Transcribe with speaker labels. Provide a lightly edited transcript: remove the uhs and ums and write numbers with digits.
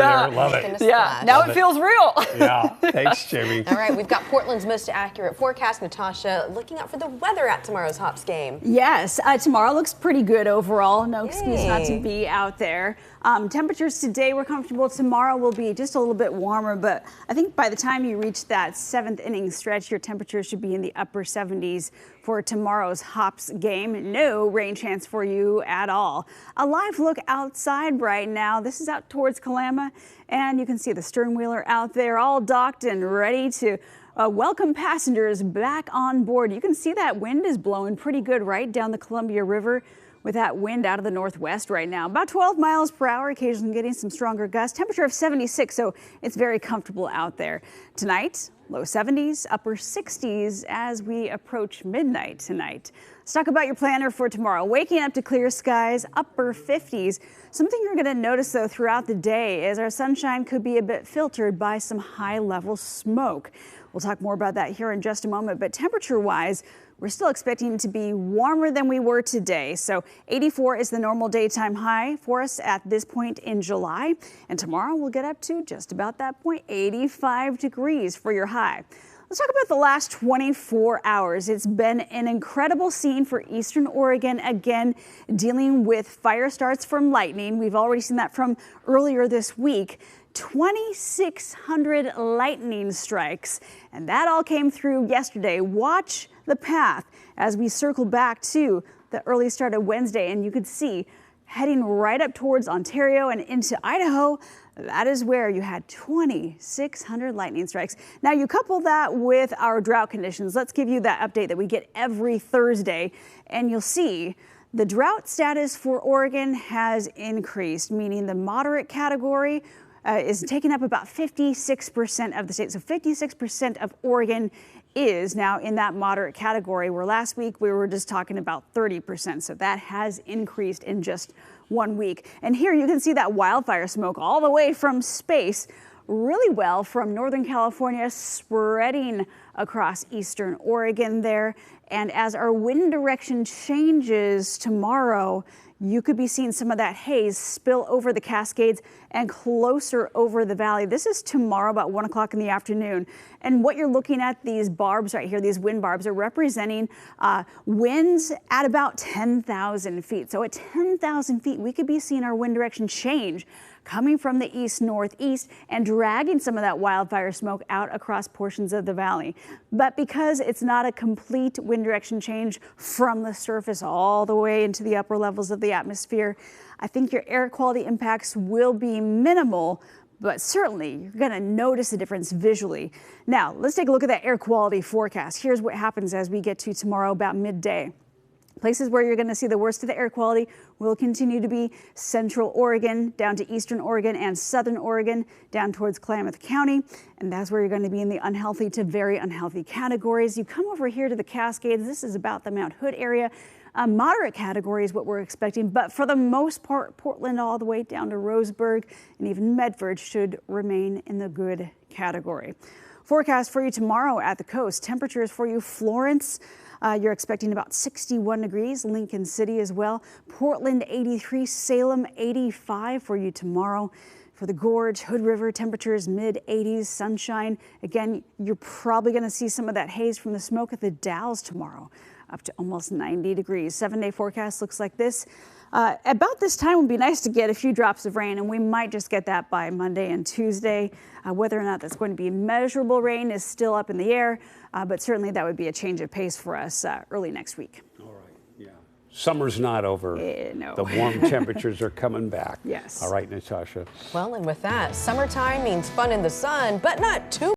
Speaker 1: there. Love it.
Speaker 2: Yeah, now it feels real.
Speaker 1: Yeah, thanks, Jamie.
Speaker 3: All right, we've got Portland's most accurate forecast. Natasha, looking out for the weather at tomorrow's Hops game.
Speaker 4: Yes, tomorrow looks pretty good overall. No excuse not to be out there. Temperatures today were comfortable. Tomorrow will be just a little bit warmer, but I think by the time you reach that 7th inning stretch, your temperature should be in the upper 70s for tomorrow's Hops game. No rain chance for you at all. A live look outside right now. This is out towards Kalama, and you can see the stern wheeler out there all docked and ready to welcome passengers back on board. You can see that wind is blowing pretty good right down the Columbia River with that wind out of the northwest right now. About 12 miles per hour, occasionally getting some stronger gusts. Temperature of 76, so it's very comfortable out there. Tonight, low 70s, upper 60s as we approach midnight tonight. Let's talk about your planner for tomorrow. Waking up to clear skies, upper 50s. Something you're going to notice, though, throughout the day is our sunshine could be a bit filtered by some high-level smoke. We'll talk more about that here in just a moment, but temperature-wise, we're still expecting to be warmer than we were today. So 84 is the normal daytime high for us at this point in July. And tomorrow we'll get up to just about that point, 85 degrees for your high. Let's talk about the last 24 hours. It's been an incredible scene for Eastern Oregon, again, dealing with fire starts from lightning. We've already seen that from earlier this week. 2,600 lightning strikes, and that all came through yesterday. Watch the path as we circle back to the early start of Wednesday, and you could see heading right up towards Ontario and into Idaho. That is where you had 2,600 lightning strikes. Now you couple that with our drought conditions. Let's give you that update that we get every Thursday, and you'll see the drought status for Oregon has increased, meaning the moderate category is taking up about 56% of the state. So 56% of Oregon is now in that moderate category, where last week we were just talking about 30%. So that has increased in just 1 week. And here you can see that wildfire smoke all the way from space really well from Northern California spreading across Eastern Oregon there. And as our wind direction changes tomorrow, you could be seeing some of that haze spill over the Cascades and closer over the valley. This is tomorrow about 1 o'clock in the afternoon. And what you're looking at, these barbs right here, these wind barbs, are representing winds at about 10,000 feet. So at 10,000 feet, we could be seeing our wind direction change, coming from the east-northeast and dragging some of that wildfire smoke out across portions of the valley. But because it's not a complete wind direction change from the surface all the way into the upper levels of the atmosphere, I think your air quality impacts will be minimal, but certainly you're going to notice a difference visually. Now, let's take a look at that air quality forecast. Here's what happens as we get to tomorrow about midday. Places where you're going to see the worst of the air quality will continue to be central Oregon, down to eastern Oregon and southern Oregon, down towards Klamath County. And that's where you're going to be in the unhealthy to very unhealthy categories. You come over here to the Cascades. This is about the Mount Hood area. Moderate category is what we're expecting, but for the most part, Portland all the way down to Roseburg and even Medford should remain in the good category. Forecast for you tomorrow at the coast. Temperatures for you, Florence. You're expecting about 61 degrees, Lincoln City as well. Portland 83, Salem 85 for you tomorrow. For the Gorge, Hood River, temperatures mid-80s, sunshine. Again, you're probably going to see some of that haze from the smoke at the Dalles tomorrow, up to almost 90 degrees. 7-day forecast looks like this. About this time, it would be nice to get a few drops of rain, and we might just get that by Monday and Tuesday. Whether or not that's going to be measurable rain is still up in the air, but certainly that would be a change of pace for us early next week.
Speaker 1: All right, yeah. Summer's not over.
Speaker 4: No.
Speaker 1: The warm temperatures are coming back.
Speaker 4: Yes.
Speaker 1: All right, Natasha.
Speaker 3: Well, and with that, summertime means fun in the sun, but not too